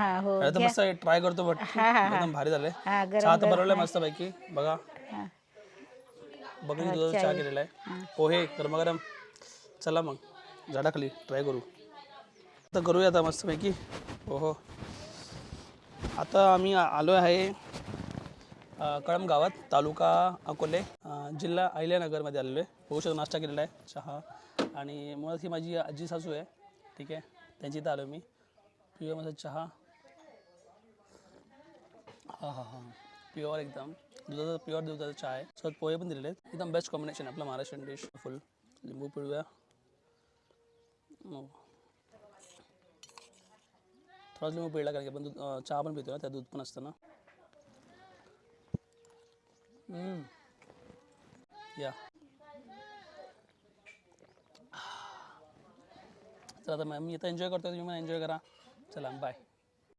हा हो आता घ्या. मस्त ट्राय करतो बट हा हा हा एकदम भारी झालंय. हा चहा गरम तर गरम बनवलाय हा. मस्त पैकी बघा. हा. बकरी दुधाचा चहा केलेला आहे. पोहे गरमागरम. चला मग झाडाखाली ट्राय करू. आता करूया आता मस्तपैकी. हो आता आम्ही आलो आहे कळंब गावात, तालुका अकोले, जिल्हा अहिल्यानगरमध्ये आलेलो आहे. होऊ शकतो नाश्ता केलेला आहे, चहा. आणि मुळात ही माझी आजी सासू आहे, ठीक आहे. त्यांची इथं आलो मी. पिऊया माझा चहा. हां हां हां प्युअर एकदम प्युअर दुधाचा चहा आहे. सोबत पोहे पण दिलेले आहेत. एकदम बेस्ट कॉम्बिनेशन आपला महाराष्ट्रीयन डिश. फुल लिंबू पिळूया. थोडाच लिंबू पिळला कारण की आपण दूध चहा पण पितो ना, त्या दूध पण असतं ना. या चला आता मी आता एन्जॉय करतो, तुम्ही पण एन्जॉय करा. चला बाय.